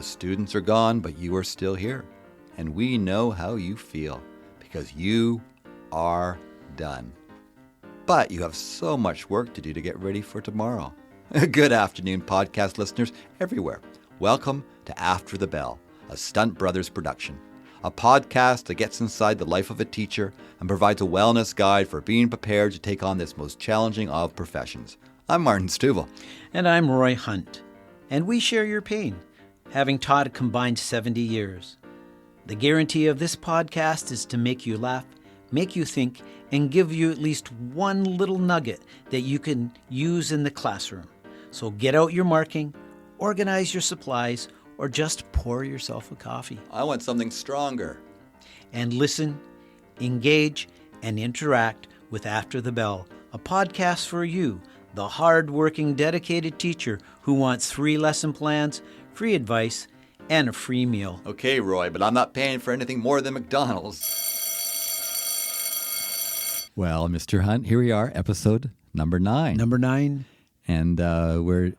students are gone, but you are still here. And we know how you feel because you are done. But you have so much work to do to get ready for tomorrow. Good afternoon, podcast listeners everywhere. Welcome to After the Bell, a Stunt Brothers production. A podcast that gets inside the life of a teacher and provides a wellness guide for being prepared to take on this most challenging of professions. I'm Martin Stuvel. And I'm Roy Hunt. And we share your pain, having taught a combined 70 years. The guarantee of this podcast is to make you laugh, make you think, and give you at least one little nugget that you can use in the classroom. So get out your marking, organize your supplies, or just pour yourself a coffee. I want something stronger. And listen, engage, and interact with After the Bell, a podcast for you, the hard-working, dedicated teacher who wants 3 lesson plans, free advice, and a free meal. Okay, Roy, but I'm not paying for anything more than McDonald's. Well, Mr. Hunt, here we are, episode number 9. Number 9. And we're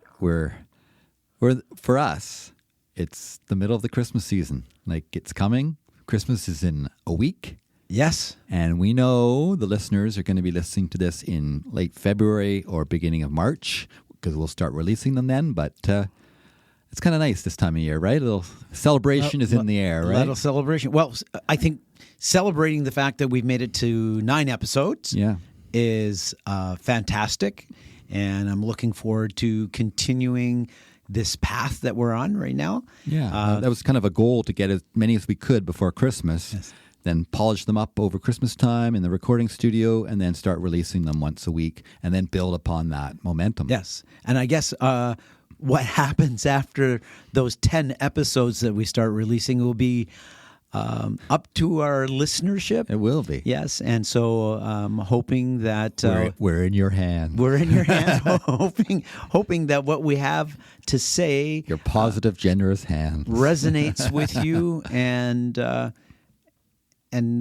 for us, it's the middle of the Christmas season. Like, it's coming. Christmas is in a week. Yes. And we know the listeners are going to be listening to this in late February or beginning of March because we'll start releasing them then. But it's kind of nice this time of year, right? A little celebration is in the air, right? A little celebration. Well, I think celebrating the fact that we've made it to 9 episodes is fantastic. And I'm looking forward to continuing this path that we're on right now. Yeah, that was kind of a goal to get as many as we could before Christmas, yes. Then polish them up over Christmas time in the recording studio, and then start releasing them once a week, and then build upon that momentum. Yes, and I guess what happens after those 10 episodes that we start releasing will be up to our listenership. It will be. Yes, and so I'm hoping that we're in your hands. We're in your hands. hoping that what we have to say, your positive, generous hands, resonates with you, and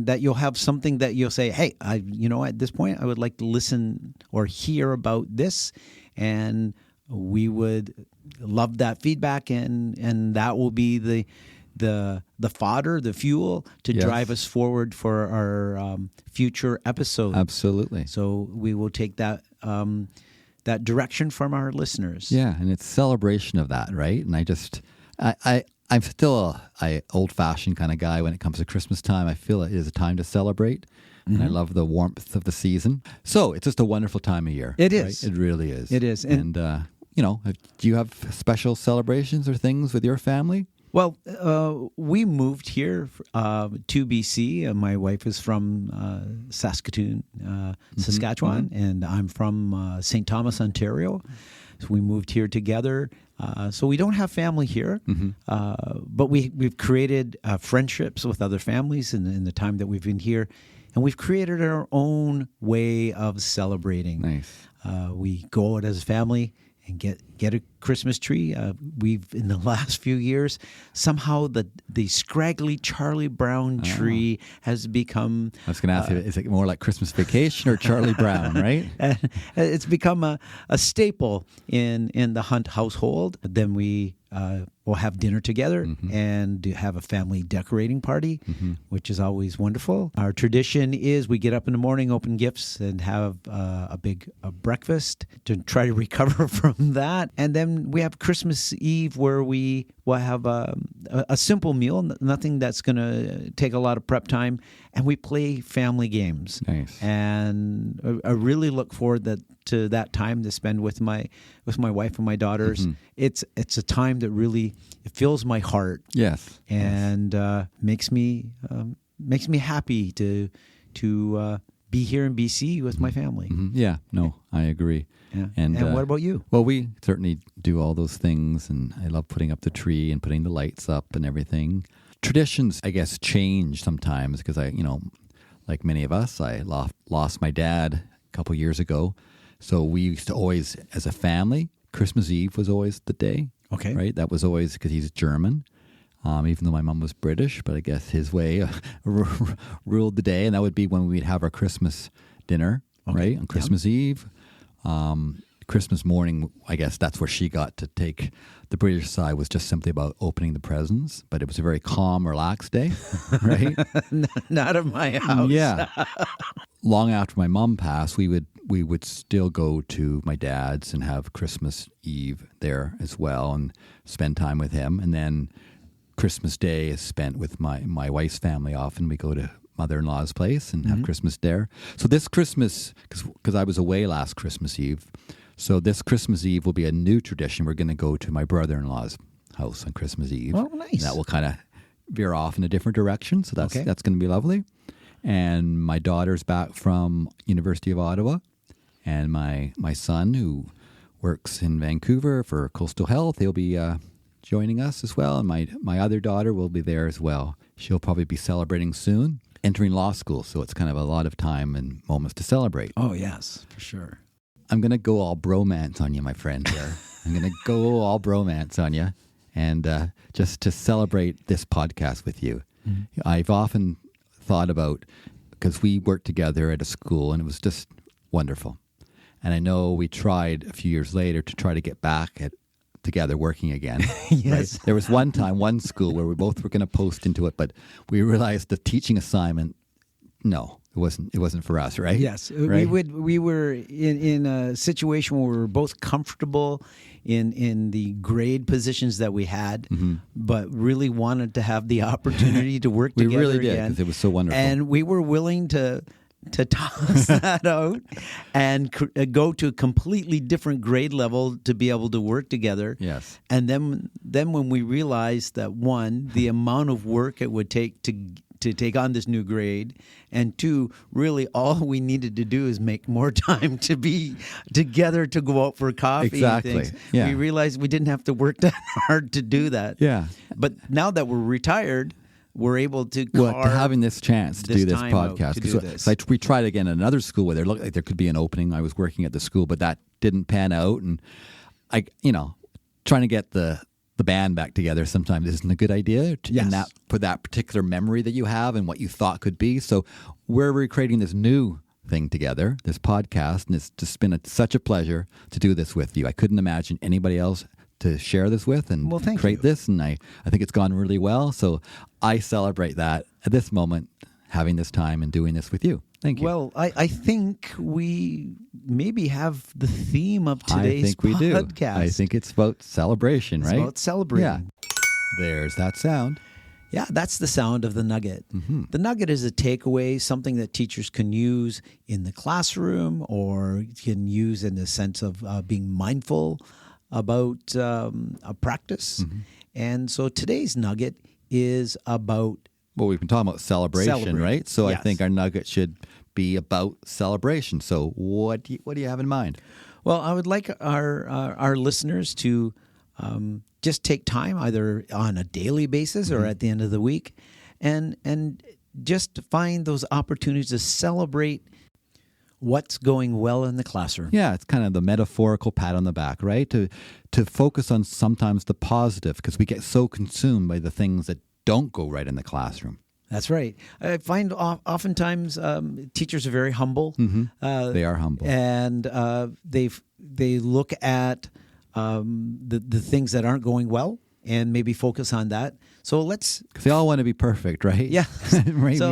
that you'll have something that you'll say, hey, at this point, I would like to listen or hear about this, and we would love that feedback, and that will be the fodder, the fuel to drive us forward for our future episodes. Absolutely. So we will take that that direction from our listeners. Yeah, and it's celebration of that, right? And I'm still a old-fashioned kind of guy when it comes to Christmas time. I feel it is a time to celebrate, and I love the warmth of the season. So it's just a wonderful time of year. It is. Right? It really is. It is. And do you have special celebrations or things with your family? Well, we moved here to BC. My wife is from Saskatoon, Saskatchewan, and I'm from St. Thomas, Ontario. So we moved here together. So we don't have family here, but we've created friendships with other families in the time that we've been here, and we've created our own way of celebrating. Nice. We go out as a family and get a Christmas tree. We've, in the last few years, somehow the scraggly Charlie Brown tree has become... I was going to ask you, is it more like Christmas Vacation or Charlie Brown, right? It's become a staple in the Hunt household. Then we will have dinner together and have a family decorating party, which is always wonderful. Our tradition is we get up in the morning, open gifts, and have a big breakfast to try to recover from that. And then we have Christmas Eve where we will have a simple meal, nothing that's going to take a lot of prep time, and we play family games. Nice. And I really look forward to that time to spend with my wife and my daughters. It's a time that really it fills my heart. Yes. And makes me happy to be here in BC with my family. Yeah. No, I agree. Yeah. And what about you? Well, we certainly do all those things, and I love putting up the tree and putting the lights up and everything. Traditions, I guess, change sometimes because like many of us, I lost my dad a couple years ago. So we used to always, as a family, Christmas Eve was always the day. Okay. Right? That was always because he's German. Even though my mom was British, but I guess his way ruled the day, and that would be when we'd have our Christmas dinner, right, on Christmas Eve. Christmas morning, I guess that's where she got to take the British side, was just simply about opening the presents. But it was a very calm, relaxed day, right? Not at my house. Yeah. Long after my mom passed, we would still go to my dad's and have Christmas Eve there as well and spend time with him. And then Christmas Day is spent with my wife's family. Often we go to mother-in-law's place and have Christmas there. So this Christmas, because I was away last Christmas Eve, so this Christmas Eve will be a new tradition. We're going to go to my brother-in-law's house on Christmas Eve. Oh, nice. And that will kind of veer off in a different direction. So that's going to be lovely. And my daughter's back from University of Ottawa, and my son, who works in Vancouver for Coastal Health, he'll be joining us as well. And my other daughter will be there as well. She'll probably be celebrating soon, entering law school. So it's kind of a lot of time and moments to celebrate. Oh, yes, for sure. I'm going to go all bromance on you, my friend here. I'm going to go all bromance on you, and just to celebrate this podcast with you. Mm-hmm. I've often thought about, because we worked together at a school and it was just wonderful. And I know we tried a few years later to try to get back together working again. Yes. Right? There was one school where we both were going to post into it, but we realized the teaching assignment, no, it wasn't for us, right? Yes. Right? We were in a situation where we were both comfortable in the grade positions that we had, but really wanted to have the opportunity to work together We really did, again. because it was so wonderful. And we were willing to toss that out and go to a completely different grade level to be able to work together. Yes. And then when we realized that, one, the amount of work it would take to take on this new grade, and two, really all we needed to do is make more time to be together, to go out for coffee. Exactly. And things. Yeah. We realized we didn't have to work that hard to do that. Yeah. But now that we're retired, we're able to having this chance to do this podcast. We tried again at another school where there looked like there could be an opening. I was working at the school, but that didn't pan out. And trying to get the band back together sometimes isn't a good idea for that particular memory that you have and what you thought could be. So we're recreating this new thing together, this podcast, and it's just been such a pleasure to do this with you. I couldn't imagine anybody else to share this with and create this, and I think it's gone really well. So I celebrate that at this moment, having this time and doing this with you. Thank you. Well, I think we maybe have the theme of today's podcast. I think we do. I think it's about celebration, right? It's about celebrating. Yeah. There's that sound. Yeah, that's the sound of the nugget. Mm-hmm. The nugget is a takeaway, something that teachers can use in the classroom or can use in the sense of being mindful about a practice. Mm-hmm. And so today's nugget is about... Well, we've been talking about celebration, right? So yes. I think our nugget should be about celebration. So what do you have in mind? Well, I would like our listeners to just take time either on a daily basis or at the end of the week and just find those opportunities to celebrate what's going well in the classroom. Yeah, it's kind of the metaphorical pat on the back, right? To focus on sometimes the positive, because we get so consumed by the things that don't go right in the classroom. That's right. I find oftentimes teachers are very humble. Mm-hmm. They are humble. And they look at the things that aren't going well and maybe focus on that. So because they all want to be perfect, right? Yeah. Right. So,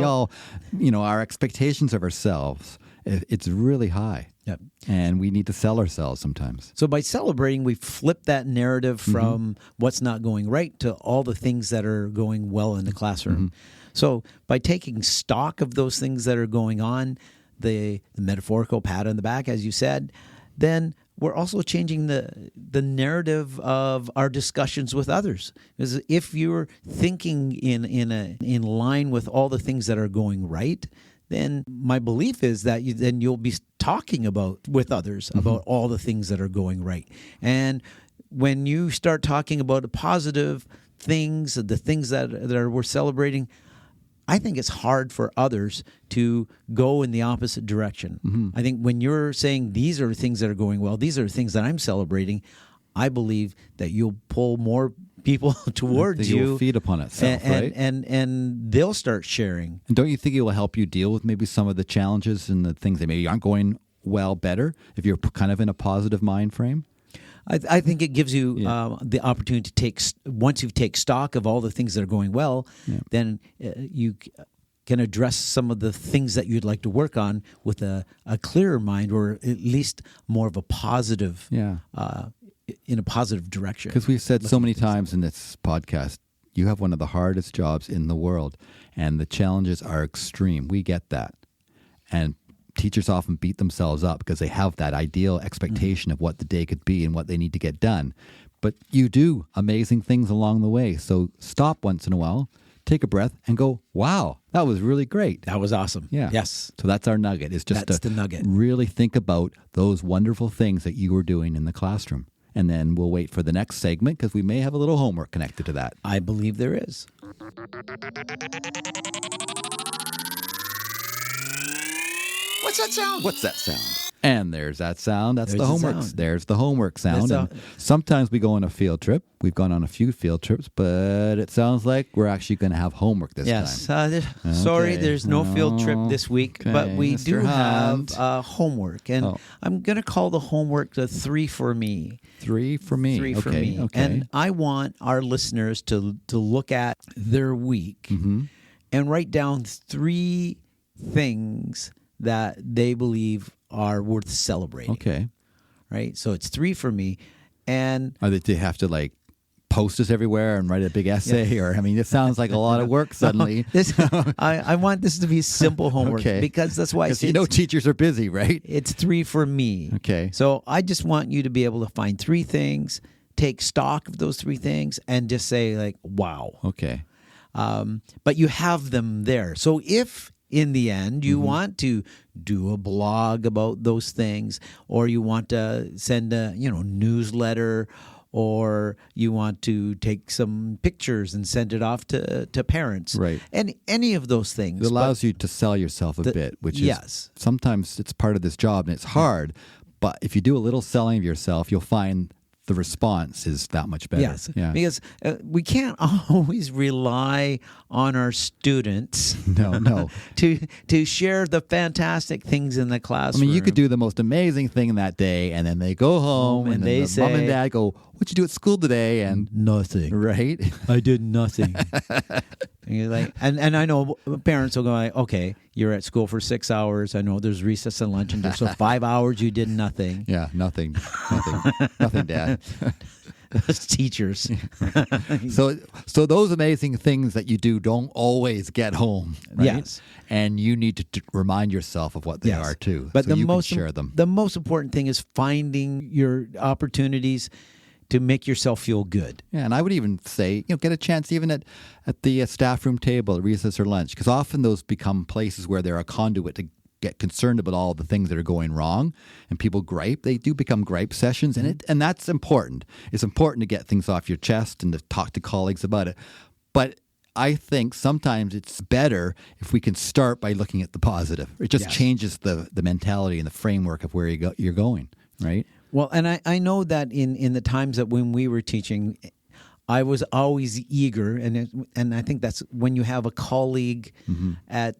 we all, our expectations of ourselves, it's really high. Yep. And we need to sell ourselves sometimes. So by celebrating, we flip that narrative from what's not going right to all the things that are going well in the classroom. Mm-hmm. So by taking stock of those things that are going on, the metaphorical pat on the back, as you said, then we're also changing the narrative of our discussions with others. Because if you're thinking in line with all the things that are going right, then my belief is that you'll be talking with others about all the things that are going right. And when you start talking about the positive things, the things that we're celebrating, I think it's hard for others to go in the opposite direction. Mm-hmm. I think when you're saying these are things that are going well, these are things that I'm celebrating, I believe that you'll pull more people towards you. You'll feed upon itself, right? And they'll start sharing. And don't you think it will help you deal with maybe some of the challenges and the things that maybe aren't going well better if you're kind of in a positive mind frame? I think it gives you the opportunity to once you take stock of all the things that are going well, then you can address some of the things that you'd like to work on with a clearer mind, or at least more of a positive, in a positive direction. Because we've said so many times in this podcast, you have one of the hardest jobs in the world, and the challenges are extreme. We get that. And teachers often beat themselves up because they have that ideal expectation of what the day could be and what they need to get done. But you do amazing things along the way. So stop once in a while, take a breath, and go, wow, that was really great. That was awesome. Yeah. Yes. So that's our nugget. It's just That's the nugget. Really think about those wonderful things that you were doing in the classroom. And then we'll wait for the next segment because we may have a little homework connected to that. I believe there is. What's that sound? What's that sound? And there's that sound. That's There's the the homework. sound. There's the homework sound. And sometimes we go on a field trip. We've gone on a few field trips, but it sounds like we're actually going to have homework this time. Sorry, there's no field trip this week, but we Mr. do Hunt. have homework. And I'm going to call the homework the 3 for me. 3 for me. 3 for me. Okay. And I want our listeners to look at their week and write down 3 things that they believe are worth celebrating. Okay. Right? So it's 3 for me. And Do they have to like post this everywhere and write a big essay? Or, I mean, it sounds like a lot of work suddenly. I want this to be simple homework because that's why teachers are busy, right? It's 3 for me. Okay. So I just want you to be able to find 3 things, take stock of those 3 things, and just say like, wow. Okay. But you have them there. So if in the end you want to do a blog about those things, or you want to send a newsletter, or you want to take some pictures and send it off to parents, right? And any of those things, it allows you to sell yourself a bit, which is sometimes it's part of this job and it's hard. But if you do a little selling of yourself, you'll find the response is that much better. Yes, because we can't always rely on our students. No. to share the fantastic things in the classroom. I mean, you could do the most amazing thing that day, and then they go home, and they then say, mom and dad go, "What'd you do at school today?" And nothing. Right? I did nothing. And you're like, and I know parents will go like, okay, you're at school for 6 hours. I know there's recess and lunch, and so 5 hours you did nothing. Yeah, nothing, Dad. Those teachers. So those amazing things that you do don't always get home, right? Yes. And you need to remind yourself of what they are too. But so you can share them. The most important thing is finding your opportunities to make yourself feel good. Yeah, and I would even say, get a chance even at the staff room table at recess or lunch, because often those become places where they're a conduit to get concerned about all the things that are going wrong, and people gripe. They do become gripe sessions, and that's important. It's important to get things off your chest and to talk to colleagues about it. But I think sometimes it's better if we can start by looking at the positive. It just changes the mentality and the framework of where you're going, right? Well, and I know that in the times that when we were teaching, I was always eager, and I think that's when you have a colleague at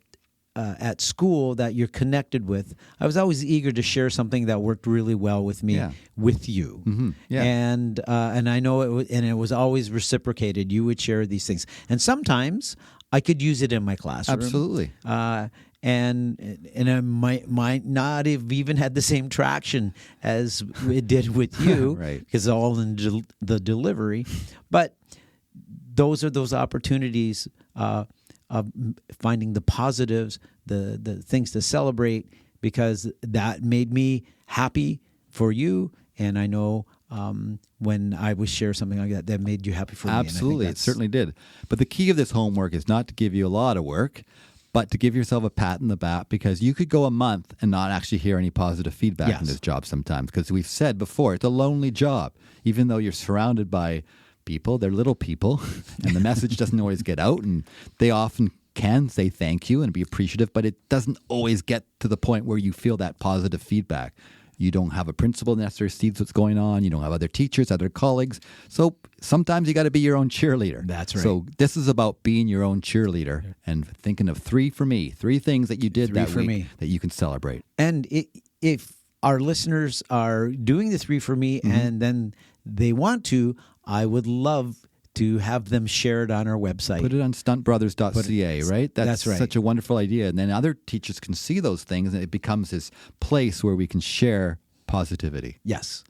school that you're connected with. I was always eager to share something that worked really well with me with you, and I know it was always reciprocated. You would share these things, and sometimes I could use it in my classroom. Absolutely. And it might not have even had the same traction as it did with you, right? Because all in the delivery. But those are those opportunities of finding the positives, the things to celebrate, because that made me happy for you, and I know when I would share something like that made you happy for me. Absolutely, it certainly did. But the key of this homework is not to give you a lot of work, but to give yourself a pat in the back, because you could go a month and not actually hear any positive feedback in this job sometimes, because we've said before, it's a lonely job. Even though you're surrounded by people, they're little people, and the message doesn't always get out, and they often can say thank you and be appreciative, but it doesn't always get to the point where you feel that positive feedback. You don't have a principal that necessarily sees what's going on. You don't have other teachers, other colleagues. So sometimes you got to be your own cheerleader. That's right. So this is about being your own cheerleader and thinking of 3 for me, 3 things that you did that week that you can celebrate. And if our listeners are doing the 3 for Me and then they want to, I would love to have them shared on our website. Put it on stuntbrothers.ca, right? That's right. Such a wonderful idea. And then other teachers can see those things, and it becomes this place where we can share positivity. Yes.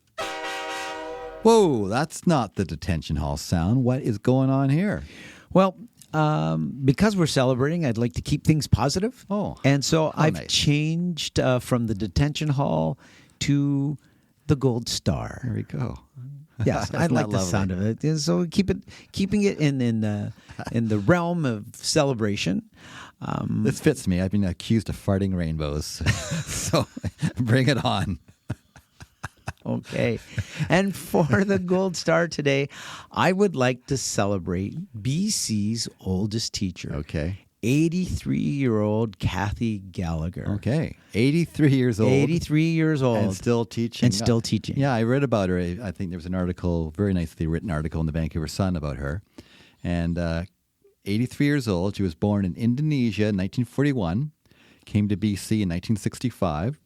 Whoa, that's not the detention hall sound. What is going on here? Well, because we're celebrating, I'd like to keep things positive. Oh, and so I've nice. changed from the detention hall to the Gold Star. There we go. Yes, I like the lovely? sound of it. And so keeping it in the realm of celebration. This fits me. I've been accused of farting rainbows. So bring it on. Okay. And for the Gold Star today, I would like to celebrate BC's oldest teacher. Okay. 83-year-old Cathy Gallagher. Okay. 83 years old. 83 years old. And still teaching. And still teaching. Yeah, I read about her. I think there was an article, very nicely written article in the Vancouver Sun about her. And 83 years old. She was born in Indonesia in 1941, came to BC in 1965,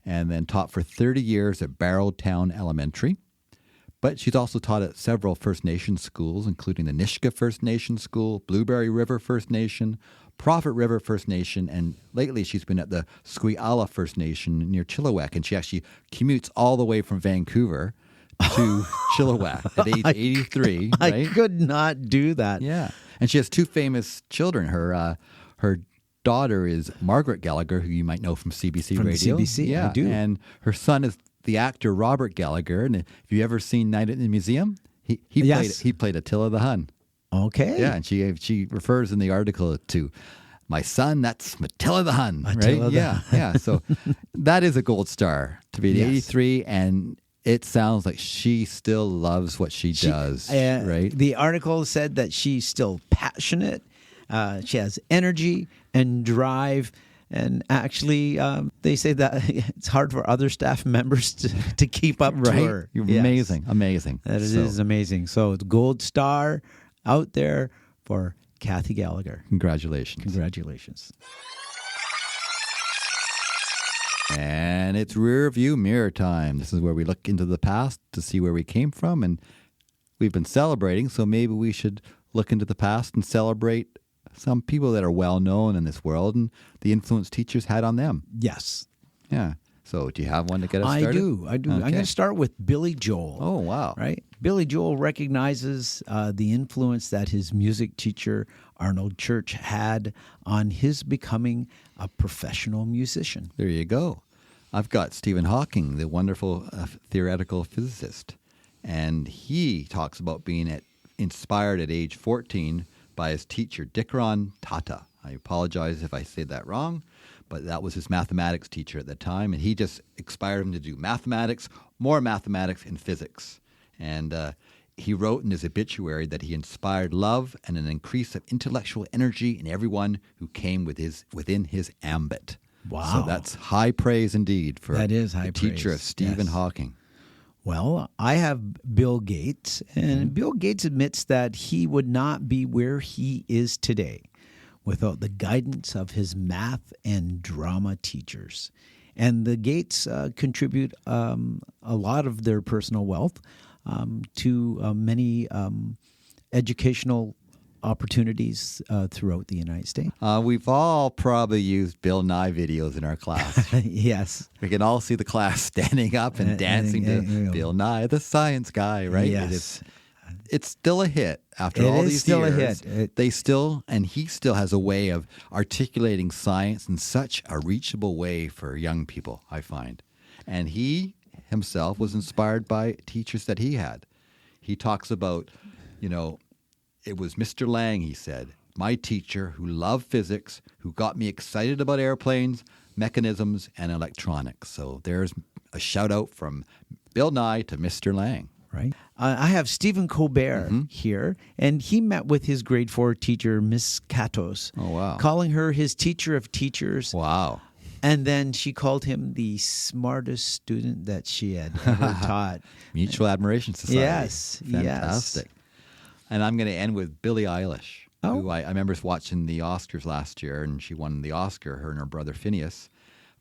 and then taught for 30 years at Barrowtown Elementary. But she's also taught at several First Nation schools, including the Nisga'a First Nation School, Blueberry River First Nation, Prophet River First Nation, and lately she's been at the Squiala First Nation near Chilliwack, and she actually commutes all the way from Vancouver to Chilliwack at age 83. Right? I could not do that. Yeah, and she has 2 famous children. Her daughter is Margaret Gallagher, who you might know from CBC From Radio. CBC, yeah, I do. And her son is the actor Robert Gallagher. And have you ever seen Night at the Museum? He played Attila the Hun. Okay. Yeah, and she refers in the article to my son. That's Attila the Hun, Attila right? the Yeah. So that is a gold star to be Yes. 83, and it sounds like she still loves what she does, right? The article said that she's still passionate. She has energy and drive. And actually, they say that it's hard for other staff members to keep up to her. You're Yes. amazing. That is amazing. So the Gold Star out there for Cathy Gallagher. Congratulations. Congratulations. And it's Rearview Mirror time. This is where we look into the past to see where we came from. And we've been celebrating, so maybe we should look into the past and celebrate some people that are well known in this world and the influence teachers had on them. Yes. Yeah. So do you have one to get us started? I do. Okay. I'm going to start with Billy Joel. Oh, wow. Right? Billy Joel recognizes the influence that his music teacher, Arnold Church, had on his becoming a professional musician. There you go. I've got Stephen Hawking, the wonderful theoretical physicist. And he talks about being inspired at age 14 by his teacher, Dikran Tata. I apologize if I say that wrong, but that was his mathematics teacher at the time, and he just inspired him to do mathematics, more mathematics, and physics. And he wrote in his obituary that he inspired love and an increase of intellectual energy in everyone who came within his ambit. Wow. So that's high praise indeed for That is high the teacher praise, of Stephen yes. Hawking. Well, I have Bill Gates, and Bill Gates admits that he would not be where he is today without the guidance of his math and drama teachers. And the Gates contribute a lot of their personal wealth to many educational opportunities throughout the United States. We've all probably used Bill Nye videos in our class. Yes. We can all see the class standing up and dancing to Bill Nye, the science guy, right? Yes. It's still a hit after It all is these still a years. hit. He still has a way of articulating science in such a reachable way for young people, I find. And he himself was inspired by teachers that he had. He talks about, it was Mr. Lang, he said, my teacher who loved physics, who got me excited about airplanes, mechanisms, and electronics. So there's a shout out from Bill Nye to Mr. Lang. Right. I have Stephen Colbert here, and he met with his grade 4 teacher, Miss Katos. Oh, wow. Calling her his teacher of teachers. Wow. And then she called him the smartest student that she had ever taught. Mutual Admiration Society. Yes. Fantastic. Yes. And I'm going to end with Billie Eilish, Oh. who I remember watching the Oscars last year, and she won the Oscar, her and her brother Phineas,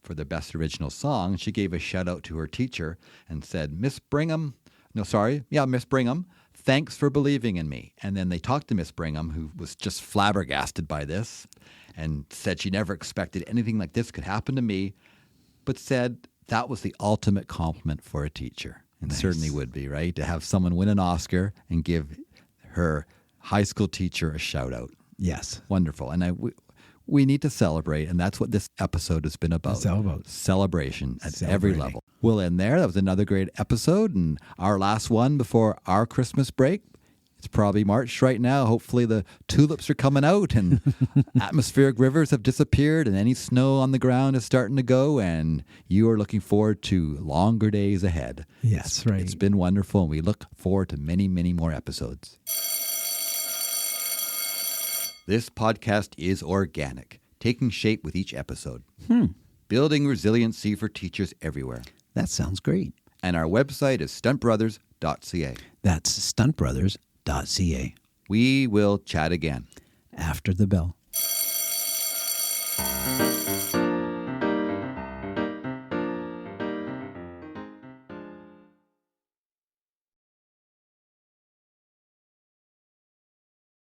for the Best Original Song. She gave a shout out to her teacher and said, Miss Brigham, thanks for believing in me. And then they talked to Miss Brigham, who was just flabbergasted by this and said she never expected anything like this could happen to me, but said that was the ultimate compliment for a teacher. And certainly would be, right? To have someone win an Oscar and give her high school teacher a shout out. Yes. Wonderful. And we need to celebrate, and that's what this episode has been about. It's all about celebration at every level. We'll end there. That was another great episode, and our last one before our Christmas break. It's probably March right now. Hopefully the tulips are coming out and atmospheric rivers have disappeared and any snow on the ground is starting to go, and you are looking forward to longer days ahead. Yes, right. It's been wonderful, and we look forward to many, many more episodes. This podcast is organic, taking shape with each episode. Building resiliency for teachers everywhere. That sounds great. And our website is stuntbrothers.ca. That's stuntbrothers.ca. We will chat again after the bell.